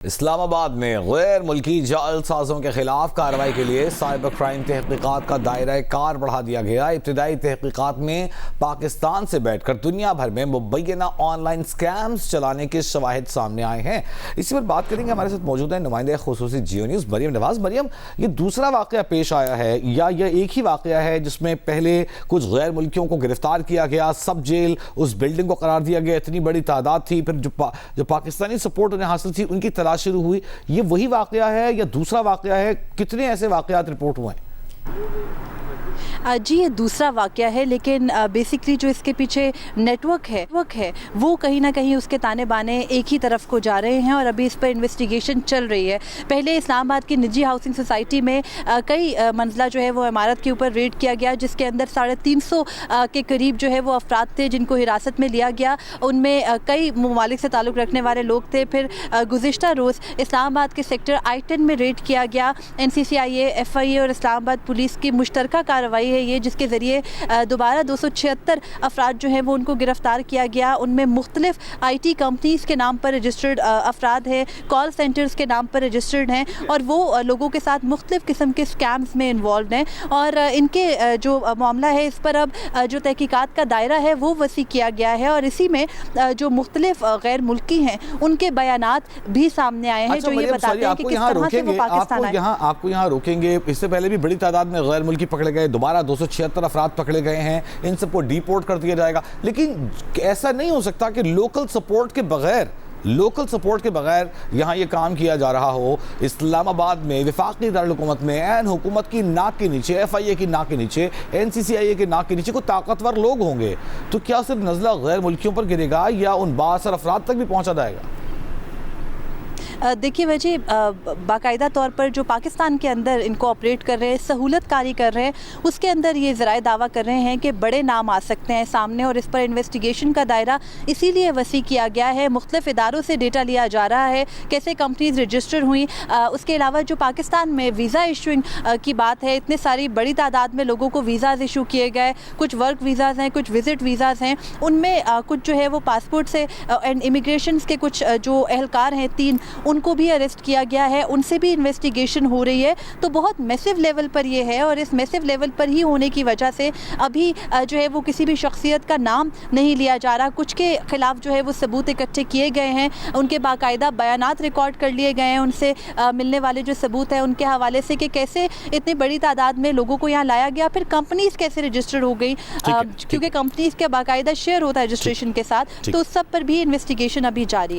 इस्लामाबाद में गैर मुल्की जालसाजों के खिलाफ कार्रवाई के लिए साइबर क्राइम तहकीकात का दायरा कार बढ़ा दिया गया। इब्तदाई तहकीकात में पाकिस्तान से बैठकर दुनिया भर में मुबैना ऑनलाइन स्कैम्स चलाने के शवाहिद सामने आए हैं। इसी पर बात करेंगे, हमारे साथ मौजूद है नुमाइंदे खुसूसी जियो न्यूज़ मरियम नवाज। मरियम, ये दूसरा वाकया पेश आया है या यह एक ही वाकया है जिसमें पहले कुछ गैर मुल्कियों को गिरफ्तार किया गया, सब जेल उस बिल्डिंग को करार दिया गया, इतनी बड़ी तादाद थी, फिर जो पाकिस्तानी सपोर्ट उन्हें हासिल थी उनकी तलाश शुरू हुई, ये वही वाकया है या दूसरा वाकया है? कितने ऐसे वाकयात रिपोर्ट हुए हैं? जी, ये दूसरा वाकया है, लेकिन बेसिकली जो इसके पीछे नेटवर्क है वो कहीं ना कहीं उसके ताने बाने एक ही तरफ को जा रहे हैं और अभी इस पर इन्वेस्टिगेशन चल रही है। पहले इस्लामाबाद की निजी हाउसिंग सोसाइटी में कई मंजिला जो है वो इमारत के ऊपर रेड किया गया, जिसके अंदर 350 के करीब जो है वो अफराद थे जिनको हिरासत में लिया गया। उनमें कई ममालिक से ताल्लुक़ रखने वाले लोग थे। फिर गुज़िश्ता रोज़ इस्लामाबाद के सेक्टर I-10 में रेड किया गया। NCCIA, FIA और इस्लामाबाद पुलिस की मुश्तरका कार्रवाई है ये, जिसके ज़रिए दोबारा 276 अफराद जो हैं वो उनको गिरफ़्तार किया गया। उनमें मुख्तलिफ IT कंपनीज़ के नाम पर रजिस्टर्ड अफराद हैं, कॉल सेंटर्स के नाम पर रजिस्टर्ड हैं और वो लोगों के साथ मुख्तलिफ किस्म के स्कैम्स में इन्वॉल्व हैं। और इनके जो मामला है इस पर अब जो तहकीकात का दायरा है वो वसी किया गया है और इसी में जो मुख्तलिफ गैर मुल्की हैं उनके बयानात भी सामने आए हैं। जो ये बताते हैं कि किस तरह से वो पाकिस्तान आए। आपको यहाँ रोकेंगे, इससे पहले भी बड़ी तादाद में गैर मुल्की पकड़े गए, दोबारा 276 अफराद पकड़े गए हैं, इन सबको डिपोर्ट कर दिया जाएगा। लेकिन ऐसा नहीं हो सकता कि लोकल सपोर्ट के बगैर यहाँ ये काम किया जा रहा हो। इस्लामाबाद में वफाकी दारुल-हुकूमत में ऐन हुकूमत की नाक के नीचे, FIA की नाक के नीचे, NCCIA के नाक के नीचे कोई ताकतवर लोग होंगे, तो क्या सिर्फ नज़ला गैर मुल्कियों पर गिरेगा या उन बासर अफराद तक भी पहुँचा जाएगा? देखिए वजह बाकायदा तौर पर जो पाकिस्तान के अंदर इनको ऑपरेट कर रहे हैं, सहूलत कारी कर रहे हैं, उसके अंदर ये ज़राए दावा कर रहे हैं कि बड़े नाम आ सकते हैं सामने और इस पर इन्वेस्टिगेशन का दायरा इसीलिए वसी किया गया है। मुख्तलिफ इदारों से डेटा लिया जा रहा है, कैसे कंपनीज रजिस्टर हुई। उसके अलावा जो पाकिस्तान में वीज़ा इशूइंग की बात है, इतने सारी बड़ी तादाद में लोगों को वीज़ाज़ इशू किए गए, कुछ वर्क वीज़ाज़ हैं, कुछ विज़िट वीज़ाज़ हैं, उनमें कुछ जो है वो पासपोर्ट से एंड इमिग्रेशन के कुछ जो एहलकार हैं 3, उनको भी अरेस्ट किया गया है, उनसे भी इन्वेस्टिगेशन हो रही है। तो बहुत मैसिव लेवल पर ये है और इस मैसिव लेवल पर ही होने की वजह से अभी जो है वो किसी भी शख्सियत का नाम नहीं लिया जा रहा। कुछ के खिलाफ जो है वो सबूत इकट्ठे किए गए हैं, उनके बाकायदा बयानात रिकॉर्ड कर लिए गए हैं, उनसे मिलने वाले जो सबूत हैं उनके हवाले से कि कैसे इतनी बड़ी तादाद में लोगों को यहाँ लाया गया, फिर कंपनीज कैसे रजिस्टर्ड हो गई, क्योंकि कंपनीज के बाकायदा शेयर होता है रजिस्ट्रेशन के साथ। तो उस सब पर भी इन्वेस्टिगेशन अभी जारी है।